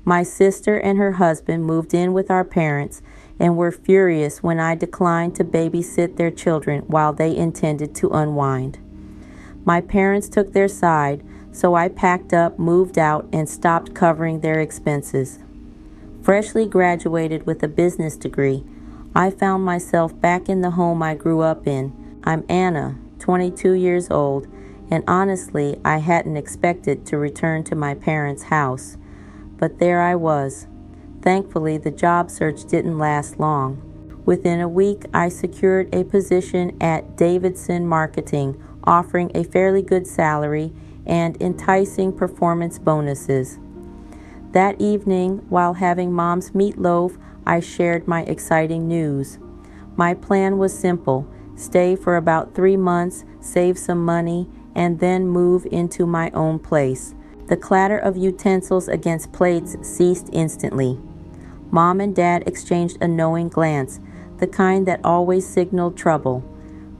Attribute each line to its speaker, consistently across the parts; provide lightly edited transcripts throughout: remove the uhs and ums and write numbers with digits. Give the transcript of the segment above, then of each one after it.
Speaker 1: My sister and her husband moved in with our parents and were furious when I declined to babysit their children while they intended to unwind. My parents took their side, so I packed up, moved out, and stopped covering their expenses. Freshly graduated with a business degree, I found myself back in the home I grew up in. I'm Anna, 22 years old, and honestly, I hadn't expected to return to my parents' house. But there I was. Thankfully, the job search didn't last long. Within a week, I secured a position at Davidson Marketing, offering a fairly good salary and enticing performance bonuses. That evening, while having Mom's meatloaf, I shared my exciting news. My plan was simple: stay for about 3 months, save some money, and then move into my own place. The clatter of utensils against plates ceased instantly. Mom and Dad exchanged a knowing glance, the kind that always signaled trouble.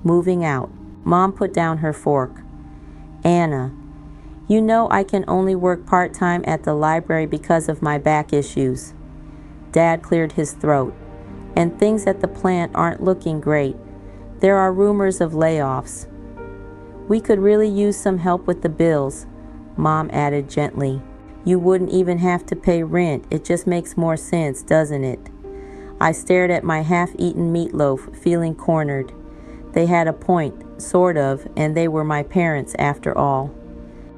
Speaker 1: Moving out. Mom put down her fork. Anna, you know I can only work part-time at the library because of my back issues. Dad cleared his throat. And things at the plant aren't looking great. There are rumors of layoffs. We could really use some help with the bills, Mom added gently. You wouldn't even have to pay rent. It just makes more sense, doesn't it? I stared at my half-eaten meatloaf, feeling cornered. They had a point, sort of, and they were my parents after all.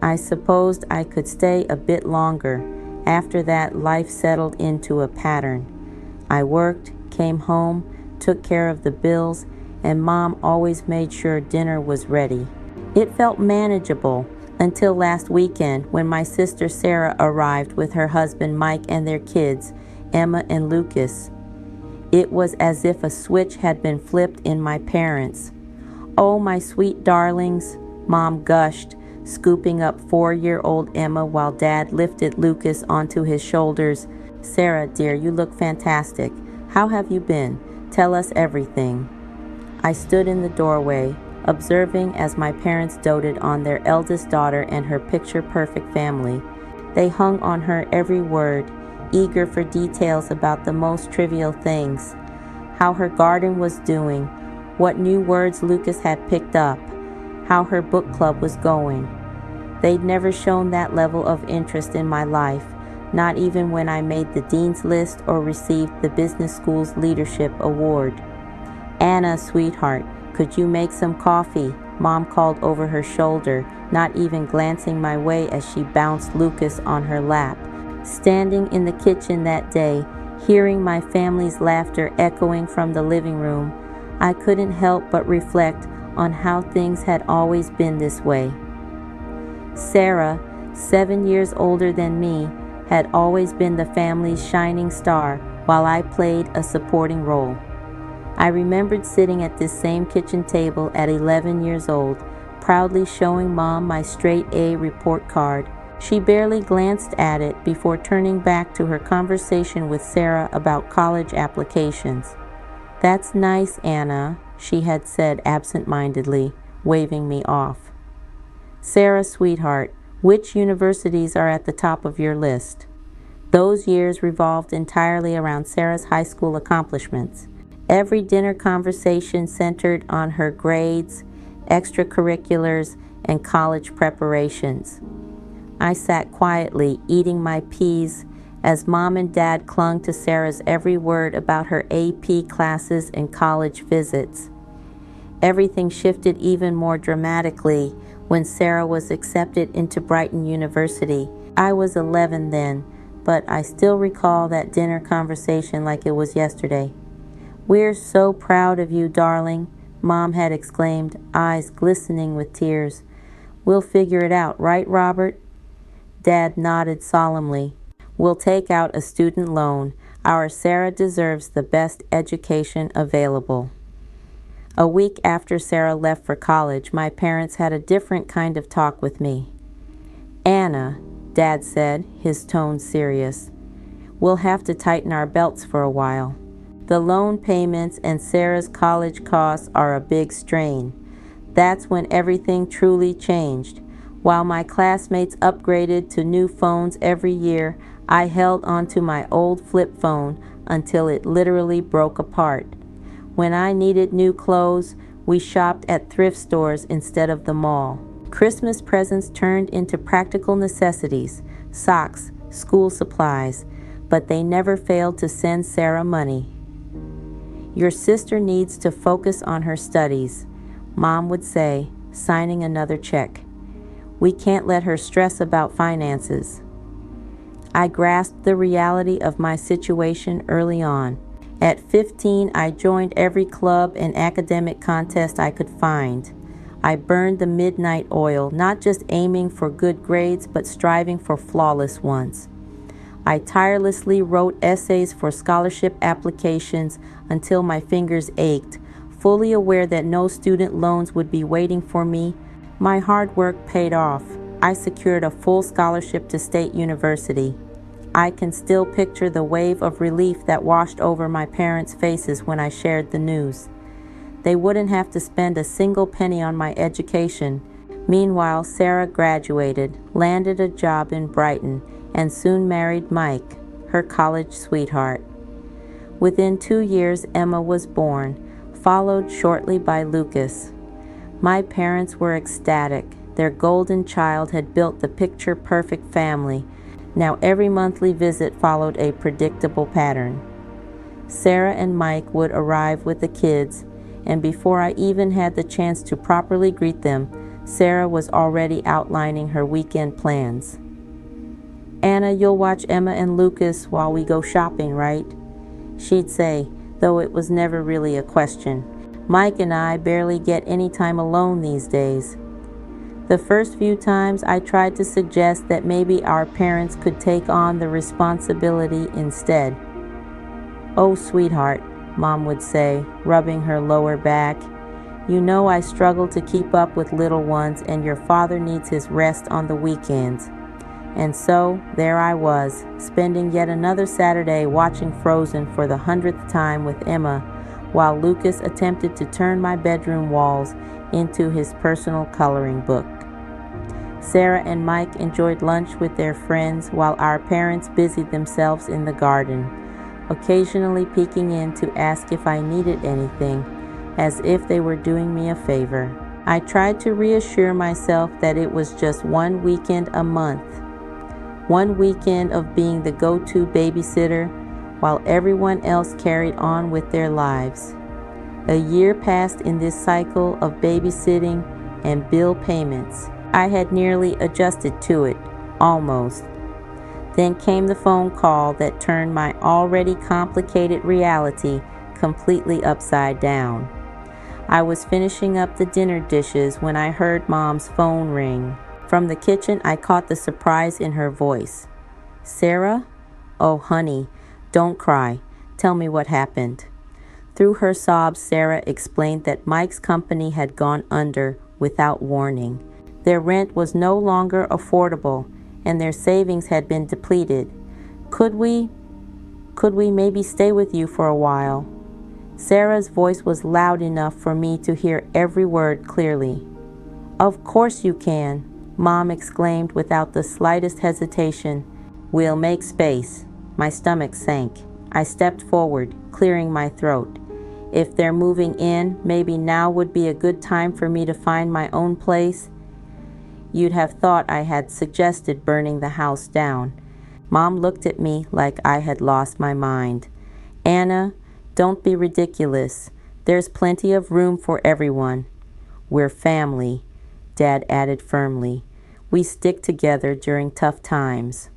Speaker 1: I supposed I could stay a bit longer. After that, life settled into a pattern. I worked, came home, took care of the bills, and Mom always made sure dinner was ready. It felt manageable until last weekend when my sister Sarah arrived with her husband Mike and their kids, Emma and Lucas. It was as if a switch had been flipped in my parents. "Oh, my sweet darlings," Mom gushed, scooping up 4-year-old Emma while Dad lifted Lucas onto his shoulders. "Sarah, dear, you look fantastic. How have you been? Tell us everything." I stood in the doorway, observing as my parents doted on their eldest daughter and her picture-perfect family. They hung on her every word, eager for details about the most trivial things. How her garden was doing, what new words Lucas had picked up, how her book club was going. They'd never shown that level of interest in my life, not even when I made the dean's list or received the business school's leadership award. "Anna, sweetheart, could you make some coffee?" Mom called over her shoulder, not even glancing my way as she bounced Lucas on her lap. Standing in the kitchen that day, hearing my family's laughter echoing from the living room, I couldn't help but reflect on how things had always been this way. Sarah, 7 years older than me, had always been the family's shining star while I played a supporting role. I remembered sitting at this same kitchen table at 11 years old, proudly showing Mom my straight A report card. She barely glanced at it before turning back to her conversation with Sarah about college applications. "That's nice, Anna," she had said absent-mindedly, waving me off. "Sarah, sweetheart, which universities are at the top of your list?" Those years revolved entirely around Sarah's high school accomplishments. Every dinner conversation centered on her grades, extracurriculars, and college preparations. I sat quietly, eating my peas, as Mom and Dad clung to Sarah's every word about her AP classes and college visits. Everything shifted even more dramatically when Sarah was accepted into Brighton University. I was 11 then, but I still recall that dinner conversation like it was yesterday. "We're so proud of you, darling," Mom had exclaimed, eyes glistening with tears. "We'll figure it out, right, Robert?" Dad nodded solemnly. "We'll take out a student loan. Our Sarah deserves the best education available." A week after Sarah left for college, my parents had a different kind of talk with me. "Anna," Dad said, his tone serious, "we'll have to tighten our belts for a while. The loan payments and Sarah's college costs are a big strain. That's when everything truly changed. While my classmates upgraded to new phones every year, I held onto my old flip phone until it literally broke apart. When I needed new clothes, we shopped at thrift stores instead of the mall. Christmas presents turned into practical necessities, socks, school supplies, but they never failed to send Sarah money. "Your sister needs to focus on her studies," Mom would say, signing another check. "We can't let her stress about finances." I grasped the reality of my situation early on. At 15, I joined every club and academic contest I could find. I burned the midnight oil, not just aiming for good grades, but striving for flawless ones. I tirelessly wrote essays for scholarship applications until my fingers ached, fully aware that no student loans would be waiting for me. My hard work paid off. I secured a full scholarship to State University. I can still picture the wave of relief that washed over my parents' faces when I shared the news. They wouldn't have to spend a single penny on my education. Meanwhile, Sarah graduated, landed a job in Brighton, and soon married Mike, her college sweetheart. Within 2 years, Emma was born, followed shortly by Lucas. My parents were ecstatic. Their golden child had built the picture-perfect family. Now every monthly visit followed a predictable pattern. Sarah and Mike would arrive with the kids, and before I even had the chance to properly greet them, Sarah was already outlining her weekend plans. "Anna, you'll watch Emma and Lucas while we go shopping, right?" she'd say, though it was never really a question. Mike and I barely get any time alone these days. The first few times I tried to suggest that maybe our parents could take on the responsibility instead. "Oh, sweetheart," Mom would say, rubbing her lower back, "you know I struggle to keep up with little ones, and your father needs his rest on the weekends." And so, there I was, spending yet another Saturday watching Frozen for the 100th time with Emma, while Lucas attempted to turn my bedroom walls into his personal coloring book. Sarah and Mike enjoyed lunch with their friends while our parents busied themselves in the garden, occasionally peeking in to ask if I needed anything, as if they were doing me a favor. I tried to reassure myself that it was just one weekend a month, one weekend of being the go-to babysitter while everyone else carried on with their lives. A year passed in this cycle of babysitting and bill payments. I had nearly adjusted to it, almost. Then came the phone call that turned my already complicated reality completely upside down. I was finishing up the dinner dishes when I heard Mom's phone ring. From the kitchen, I caught the surprise in her voice. "Sarah? Oh, honey, don't cry. Tell me what happened." Through her sobs, Sarah explained that Mike's company had gone under without warning. Their rent was no longer affordable, and their savings had been depleted. Could we maybe stay with you for a while?" Sarah's voice was loud enough for me to hear every word clearly. "Of course you can," Mom exclaimed without the slightest hesitation. "We'll make space." My stomach sank. I stepped forward, clearing my throat. If they're moving in, maybe now would be a good time for me to find my own place. You'd have thought I had suggested burning the house down. Mom looked at me like I had lost my mind. "Anna, don't be ridiculous. There's plenty of room for everyone." "We're family," Dad added firmly. "We stick together during tough times."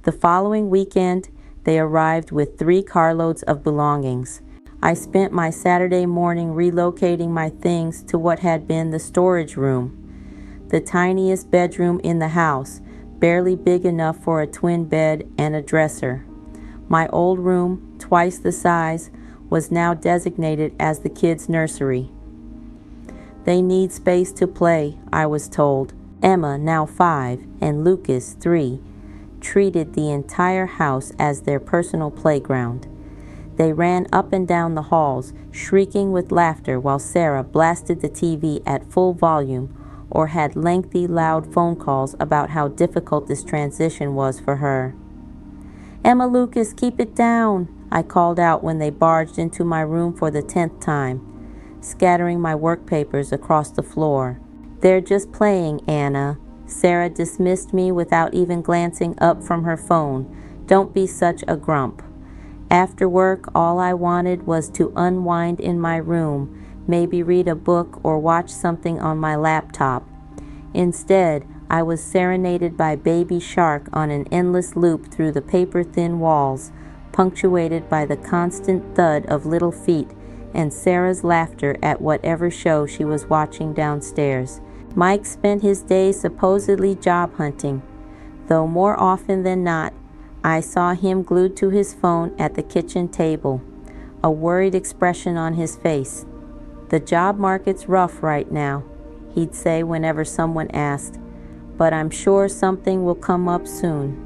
Speaker 1: The following weekend, they arrived with 3 carloads of belongings. I spent my Saturday morning relocating my things to what had been the storage room, the tiniest bedroom in the house, barely big enough for a twin bed and a dresser. My old room, twice the size, was now designated as the kids' nursery. They need space to play, I was told. Emma, now 5, and Lucas, 3, treated the entire house as their personal playground. They ran up and down the halls, shrieking with laughter while Sarah blasted the TV at full volume or had lengthy, loud phone calls about how difficult this transition was for her. "Emma Lucas, keep it down," I called out when they barged into my room for the 10th time, scattering my work papers across the floor. "They're just playing, Anna." Sarah dismissed me without even glancing up from her phone. "Don't be such a grump." After work, all I wanted was to unwind in my room, maybe read a book or watch something on my laptop. Instead, I was serenaded by Baby Shark on an endless loop through the paper-thin walls, punctuated by the constant thud of little feet and Sarah's laughter at whatever show she was watching downstairs. Mike spent his days supposedly job hunting, though more often than not, I saw him glued to his phone at the kitchen table, a worried expression on his face. "The job market's rough right now," he'd say whenever someone asked, "but I'm sure something will come up soon."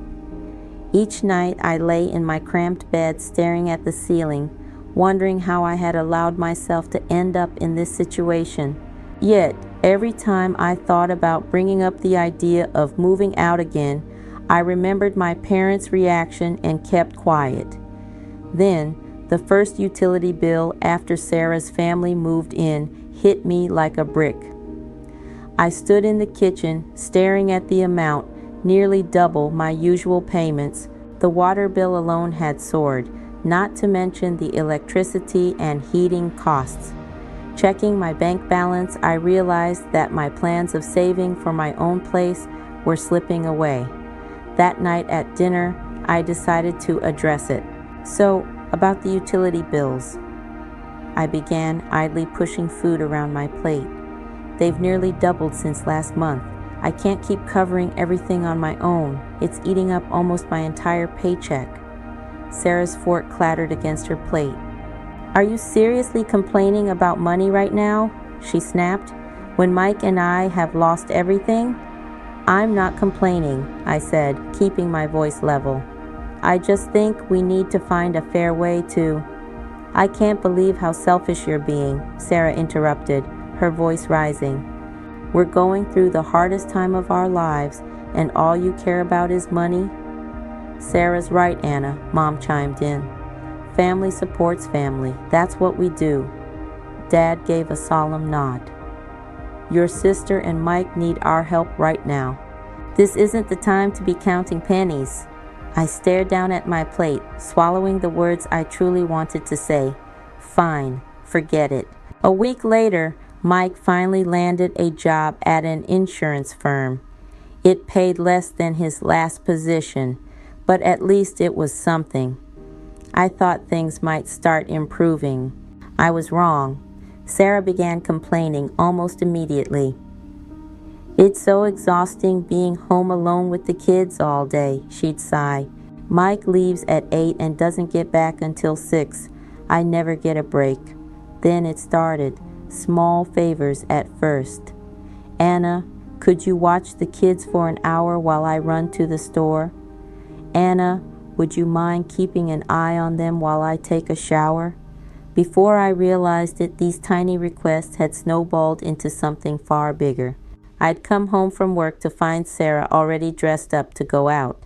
Speaker 1: Each night I lay in my cramped bed staring at the ceiling, wondering how I had allowed myself to end up in this situation. Yet, every time I thought about bringing up the idea of moving out again, I remembered my parents' reaction and kept quiet. Then, the first utility bill after Sarah's family moved in hit me like a brick. I stood in the kitchen, staring at the amount, nearly double my usual payments. The water bill alone had soared, not to mention the electricity and heating costs. Checking my bank balance, I realized that my plans of saving for my own place were slipping away. That night at dinner, I decided to address it. "So, about the utility bills," I began, idly pushing food around my plate. "They've nearly doubled since last month. I can't keep covering everything on my own. It's eating up almost my entire paycheck." Sarah's fork clattered against her plate. "Are you seriously complaining about money right now?" she snapped. "When Mike and I have lost everything?" "I'm not complaining," I said, keeping my voice level. "I just think we need to find a fair way to—" "I can't believe how selfish you're being," Sarah interrupted, her voice rising. "We're going through the hardest time of our lives, and all you care about is money?" "Sarah's right, Anna," Mom chimed in. "Family supports family. That's what we do." Dad gave a solemn nod. "Your sister and Mike need our help right now. This isn't the time to be counting pennies." I stared down at my plate, swallowing the words I truly wanted to say. Fine, forget it. A week later, Mike finally landed a job at an insurance firm. It paid less than his last position, but at least it was something. I thought things might start improving. I was wrong. Sarah began complaining almost immediately. "It's so exhausting being home alone with the kids all day," she'd sigh. "Mike leaves at 8 and doesn't get back until 6. I never get a break." Then it started, small favors at first. "Anna, could you watch the kids for an hour while I run to the store?" "Anna, would you mind keeping an eye on them while I take a shower?" Before I realized it, these tiny requests had snowballed into something far bigger. I'd come home from work to find Sarah already dressed up to go out.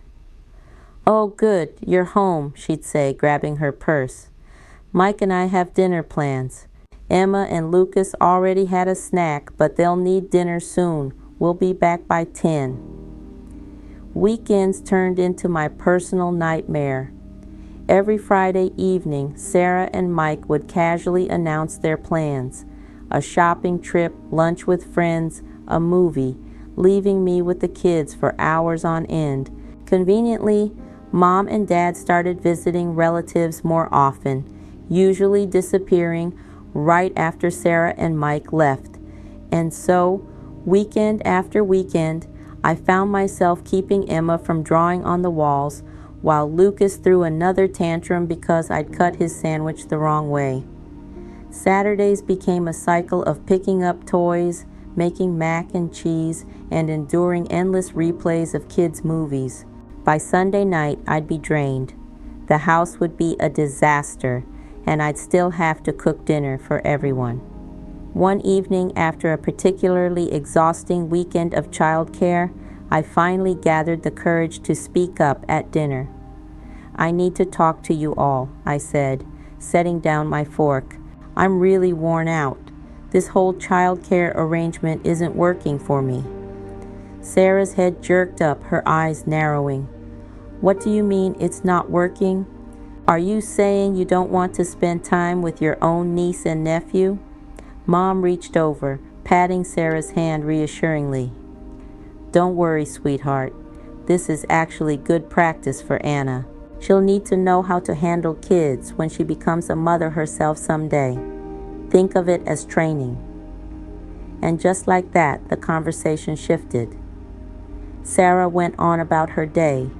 Speaker 1: "Oh, good, you're home," she'd say, grabbing her purse. "Mike and I have dinner plans. Emma and Lucas already had a snack, but they'll need dinner soon. We'll be back by 10. Weekends turned into my personal nightmare. Every Friday evening, Sarah and Mike would casually announce their plans. A shopping trip, lunch with friends, a movie, leaving me with the kids for hours on end. Conveniently, Mom and Dad started visiting relatives more often, usually disappearing right after Sarah and Mike left. And so, weekend after weekend, I found myself keeping Emma from drawing on the walls, while Lucas threw another tantrum because I'd cut his sandwich the wrong way. Saturdays became a cycle of picking up toys, making mac and cheese, and enduring endless replays of kids' movies. By Sunday night, I'd be drained. The house would be a disaster, and I'd still have to cook dinner for everyone. One evening, after a particularly exhausting weekend of childcare, I finally gathered the courage to speak up at dinner. I need to talk to you all, I said, setting down my fork. I'm really worn out. This whole child care arrangement isn't working for me. Sarah's head jerked up, her eyes narrowing. What do you mean it's not working? Are you saying you don't want to spend time with your own niece and nephew? Mom reached over, patting Sarah's hand reassuringly. Don't worry, sweetheart. This is actually good practice for Anna. She'll need to know how to handle kids when she becomes a mother herself someday. Think of it as training. And just like that, the conversation shifted. Sarah went on about her day,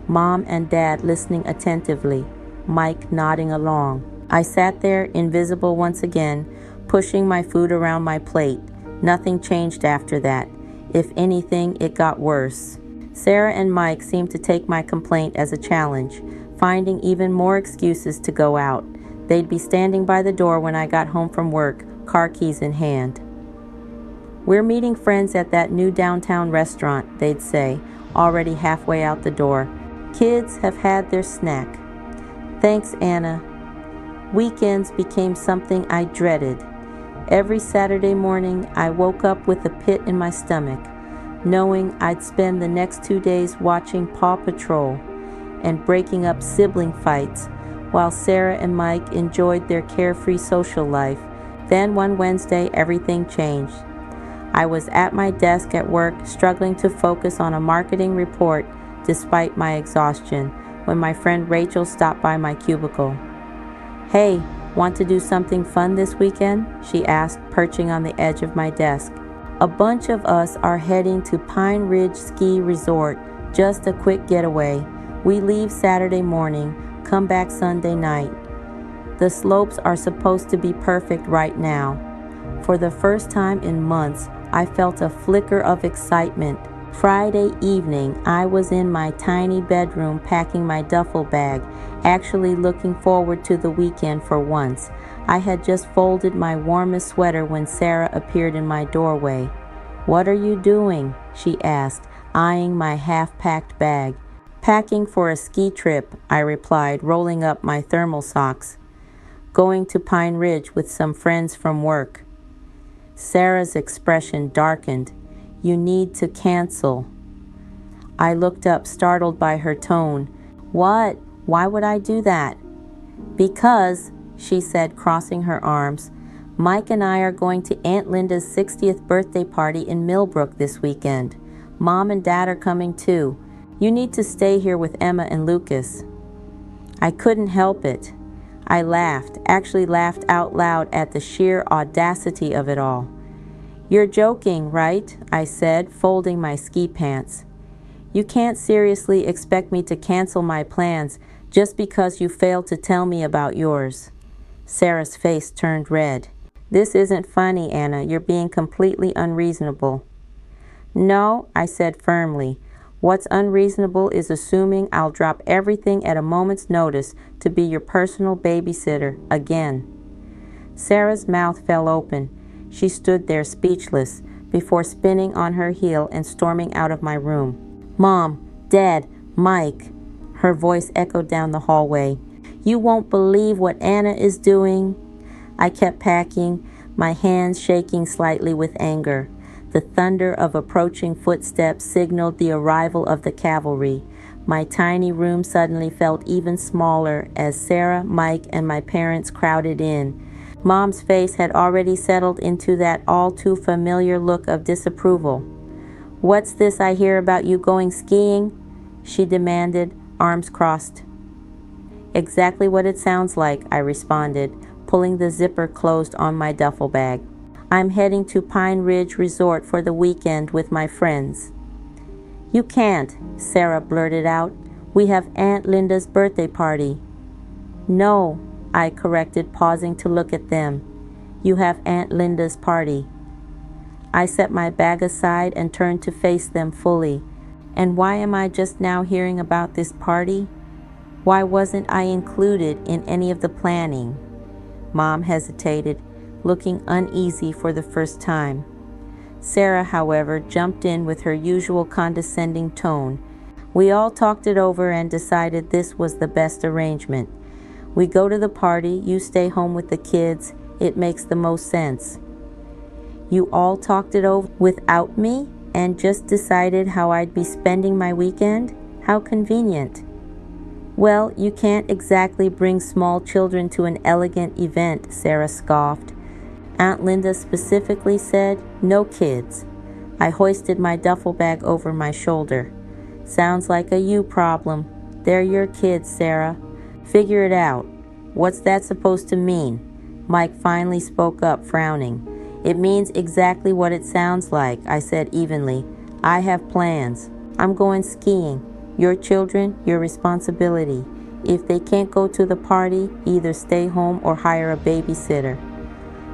Speaker 1: Mom and Dad listening attentively, Mike nodding along. I sat there, invisible once again, pushing my food around my plate. Nothing changed after that. If anything, it got worse. Sarah and Mike seemed to take my complaint as a challenge, finding even more excuses to go out. They'd be standing by the door when I got home from work, car keys in hand. We're meeting friends at that new downtown restaurant, they'd say, already halfway out the door. Kids have had their snack. Thanks, Anna. Weekends became something I dreaded. Every Saturday morning, I woke up with a pit in my stomach, knowing I'd spend the next 2 days watching Paw Patrol and breaking up sibling fights while Sarah and Mike enjoyed their carefree social life. Then one Wednesday, everything changed. I was at my desk at work, struggling to focus on a marketing report despite my exhaustion, when my friend Rachel stopped by my cubicle. Hey, want to do something fun this weekend? She asked, perching on the edge of my desk. A bunch of us are heading to Pine Ridge Ski Resort, just a quick getaway. We leave Saturday morning, come back Sunday night. The slopes are supposed to be perfect right now. For the first time in months, I felt a flicker of excitement. Friday evening, I was in my tiny bedroom packing my duffel bag, actually looking forward to the weekend for once. I had just folded my warmest sweater when Sarah appeared in my doorway. What are you doing? She asked, eyeing my half-packed bag. Packing for a ski trip, I replied, rolling up my thermal socks. Going to Pine Ridge with some friends from work. Sarah's expression darkened. You need to cancel. I looked up, startled by her tone. What? Why would I do that? Because, she said, crossing her arms, Mike and I are going to Aunt Linda's 60th birthday party in Millbrook this weekend. Mom and Dad are coming too. You need to stay here with Emma and Lucas. I couldn't help it. I laughed, actually laughed out loud at the sheer audacity of it all. You're joking, right? I said, folding my ski pants. You can't seriously expect me to cancel my plans just because you failed to tell me about yours. Sarah's face turned red. This isn't funny, Anna. You're being completely unreasonable. No, I said firmly. What's unreasonable is assuming I'll drop everything at a moment's notice to be your personal babysitter again. Sarah's mouth fell open. She stood there speechless before spinning on her heel and storming out of my room. Mom, Dad, Mike. Her voice echoed down the hallway. You won't believe what Anna is doing. I kept packing, my hands shaking slightly with anger. The thunder of approaching footsteps signaled the arrival of the cavalry. My tiny room suddenly felt even smaller as Sarah, Mike, and my parents crowded in. Mom's face had already settled into that all-too-familiar look of disapproval. What's this I hear about you going skiing? She demanded, arms crossed. Exactly what it sounds like, I responded, pulling the zipper closed on my duffel bag. I'm heading to Pine Ridge Resort for the weekend with my friends. You can't, Sarah blurted out. We have Aunt Linda's birthday party. No, I corrected, pausing to look at them. You have Aunt Linda's party. I set my bag aside and turned to face them fully. And why am I just now hearing about this party? Why wasn't I included in any of the planning? Mom hesitated, looking uneasy for the first time. Sarah, however, jumped in with her usual condescending tone. We all talked it over and decided this was the best arrangement. We go to the party, you stay home with the kids. It makes the most sense. You all talked it over without me and just decided how I'd be spending my weekend? How convenient. Well, you can't exactly bring small children to an elegant event, Sarah scoffed. Aunt Linda specifically said, no kids. I hoisted my duffel bag over my shoulder. Sounds like a you problem. They're your kids, Sarah. Figure it out. What's that supposed to mean? Mike finally spoke up, frowning. It means exactly what it sounds like, I said evenly. I have plans. I'm going skiing. Your children, your responsibility. If they can't go to the party, either stay home or hire a babysitter.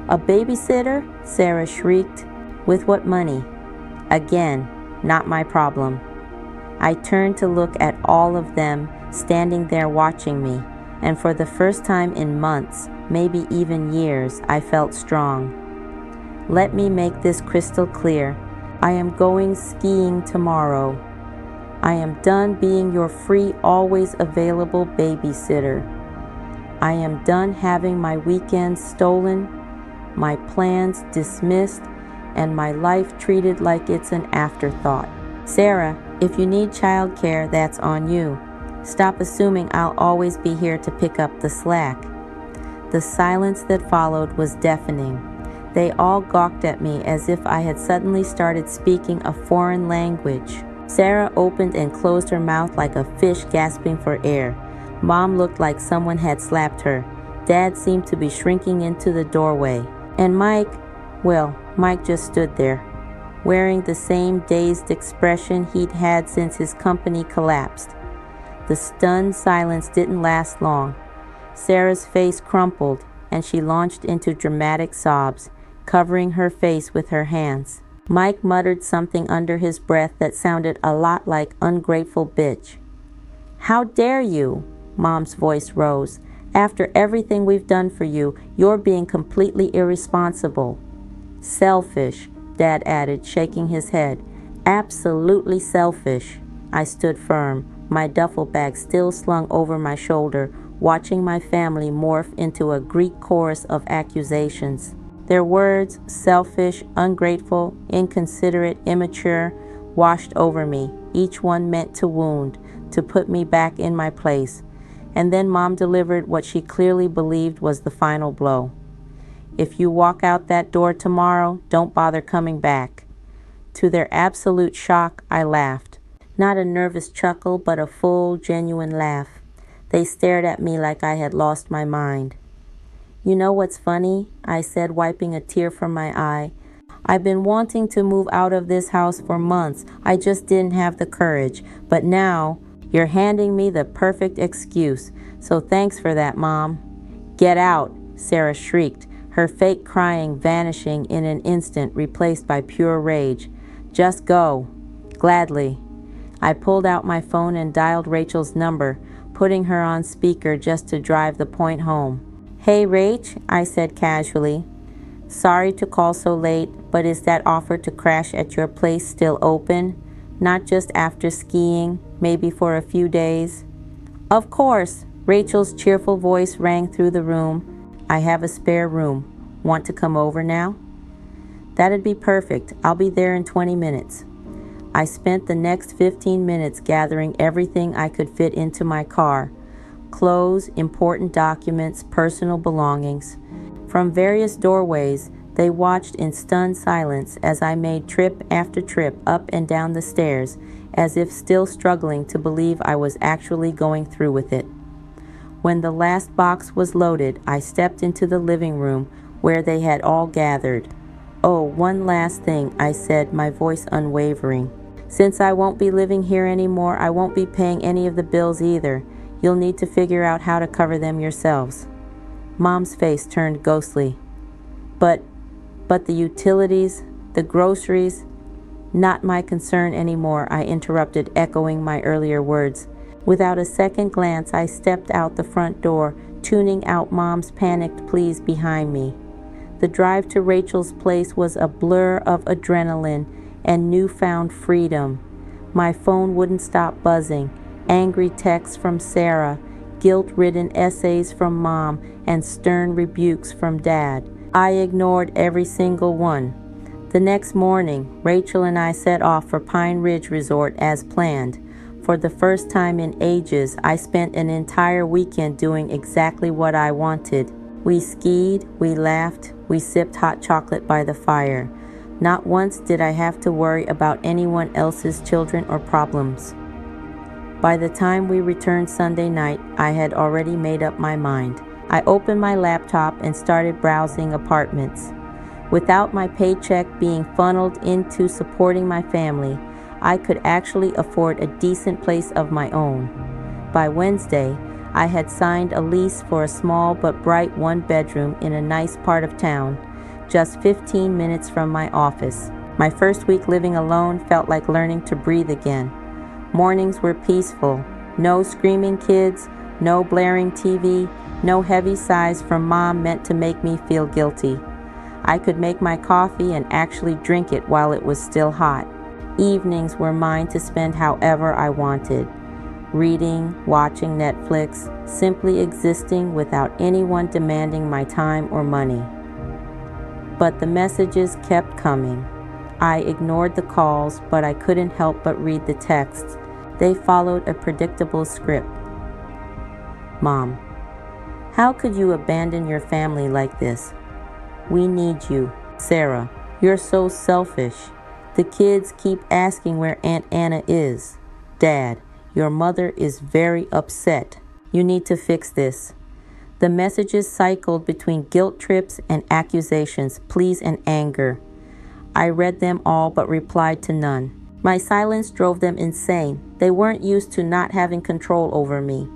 Speaker 1: A babysitter? Sarah shrieked. With what money? Again, not my problem. I turned to look at all of them standing there watching me, and for the first time in months, maybe even years, I felt strong. Let me make this crystal clear. I am going skiing tomorrow. I am done being your free, always available babysitter. I am done having my weekends stolen, my plans dismissed, and my life treated like it's an afterthought. Sarah, if you need childcare, that's on you. Stop assuming I'll always be here to pick up the slack. The silence that followed was deafening. They all gawked at me as if I had suddenly started speaking a foreign language. Sarah opened and closed her mouth like a fish gasping for air. Mom looked like someone had slapped her. Dad seemed to be shrinking into the doorway. And Mike just stood there, wearing the same dazed expression he'd had since his company collapsed. The stunned silence didn't last long. Sarah's face crumpled, and she launched into dramatic sobs, covering her face with her hands. Mike muttered something under his breath that sounded a lot like ungrateful bitch. How dare you? Mom's voice rose. After everything we've done for you, you're being completely irresponsible. Selfish, Dad added, shaking his head. Absolutely selfish. I stood firm, my duffel bag still slung over my shoulder, watching my family morph into a Greek chorus of accusations. Their words, selfish, ungrateful, inconsiderate, immature, washed over me, each one meant to wound, to put me back in my place. And then Mom delivered what she clearly believed was the final blow. If you walk out that door tomorrow, don't bother coming back. To their absolute shock, I laughed. Not a nervous chuckle, but a full, genuine laugh. They stared at me like I had lost my mind. You know what's funny? I said, wiping a tear from my eye. I've been wanting to move out of this house for months. I just didn't have the courage. But now, you're handing me the perfect excuse. So thanks for that, Mom. Get out, Sarah shrieked, her fake crying vanishing in an instant, replaced by pure rage. Just go. Gladly. I pulled out my phone and dialed Rachel's number, putting her on speaker just to drive the point home. Hey, Rach, I said casually. Sorry to call so late, but is that offer to crash at your place still open? Not just after skiing, maybe for a few days? Of course, Rachel's cheerful voice rang through the room. I have a spare room. Want to come over now? That'd be perfect. I'll be there in 20 minutes. I spent the next 15 minutes gathering everything I could fit into my car. Clothes, important documents, personal belongings. From various doorways, they watched in stunned silence as I made trip after trip up and down the stairs, as if still struggling to believe I was actually going through with it. When the last box was loaded, I stepped into the living room where they had all gathered. Oh, one last thing, I said, my voice unwavering. Since I won't be living here anymore, I won't be paying any of the bills either. You'll need to figure out how to cover them yourselves. Mom's face turned ghostly. But the utilities, the groceries, not my concern anymore, I interrupted, echoing my earlier words. Without a second glance, I stepped out the front door, tuning out Mom's panicked pleas behind me. The drive to Rachel's place was a blur of adrenaline and newfound freedom. My phone wouldn't stop buzzing. Angry texts from Sarah, guilt-ridden essays from Mom, and stern rebukes from Dad. I ignored every single one. The next morning, Rachel and I set off for Pine Ridge Resort as planned. For the first time in ages, I spent an entire weekend doing exactly what I wanted. We skied, we laughed, we sipped hot chocolate by the fire. Not once did I have to worry about anyone else's children or problems. By the time we returned Sunday night, I had already made up my mind. I opened my laptop and started browsing apartments. Without my paycheck being funneled into supporting my family, I could actually afford a decent place of my own. By Wednesday, I had signed a lease for a small but bright one-bedroom in a nice part of town, just 15 minutes from my office. My first week living alone felt like learning to breathe again. Mornings were peaceful. No screaming kids, no blaring TV, no heavy sighs from Mom meant to make me feel guilty. I could make my coffee and actually drink it while it was still hot. Evenings were mine to spend however I wanted. Reading, watching Netflix, simply existing without anyone demanding my time or money. But the messages kept coming. I ignored the calls, but I couldn't help but read the texts. They followed a predictable script. Mom, how could you abandon your family like this? We need you. Sarah, you're so selfish. The kids keep asking where Aunt Anna is. Dad, your mother is very upset. You need to fix this. The messages cycled between guilt trips and accusations, pleas and anger. I read them all but replied to none. My silence drove them insane. They weren't used to not having control over me.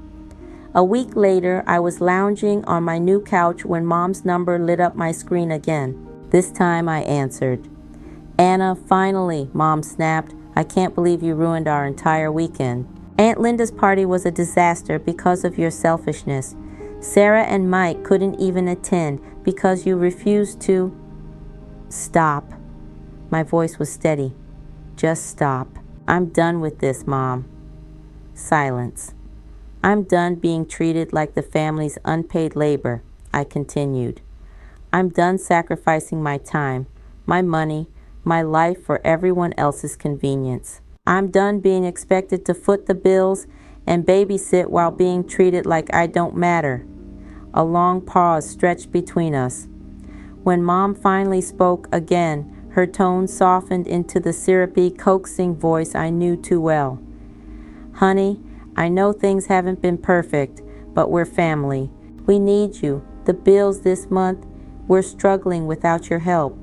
Speaker 1: A week later, I was lounging on my new couch when Mom's number lit up my screen again. This time I answered. Anna, finally, Mom snapped. I can't believe you ruined our entire weekend. Aunt Linda's party was a disaster because of your selfishness. Sarah and Mike couldn't even attend because you refused to... Stop. My voice was steady. Just stop. I'm done with this, Mom. Silence. I'm done being treated like the family's unpaid labor, I continued. I'm done sacrificing my time, my money, my life for everyone else's convenience. I'm done being expected to foot the bills and babysit while being treated like I don't matter. A long pause stretched between us. When Mom finally spoke again, her tone softened into the syrupy, coaxing voice I knew too well. Honey, I know things haven't been perfect, but we're family. We need you. The bills this month, we're struggling without your help.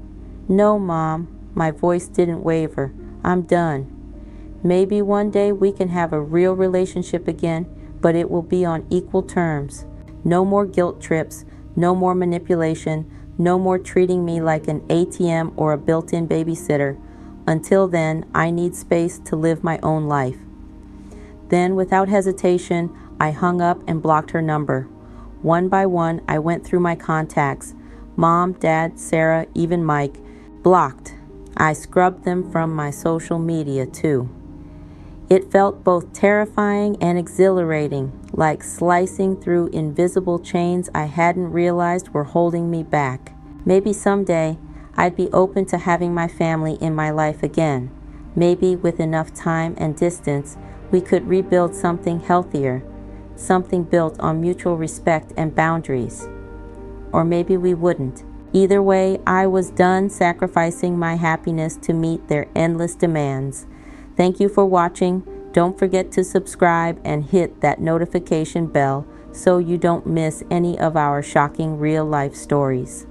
Speaker 1: No, Mom, my voice didn't waver. I'm done. Maybe one day we can have a real relationship again, but it will be on equal terms. No more guilt trips, no more manipulation, no more treating me like an ATM or a built-in babysitter. Until then, I need space to live my own life. Then, without hesitation, I hung up and blocked her number. One by one, I went through my contacts. Mom, Dad, Sarah, even Mike. Blocked. I scrubbed them from my social media, too. It felt both terrifying and exhilarating, like slicing through invisible chains I hadn't realized were holding me back. Maybe someday I'd be open to having my family in my life again. Maybe with enough time and distance, we could rebuild something healthier, something built on mutual respect and boundaries. Or maybe we wouldn't. Either way, I was done sacrificing my happiness to meet their endless demands. Thank you for watching. Don't forget to subscribe and hit that notification bell so you don't miss any of our shocking real-life stories.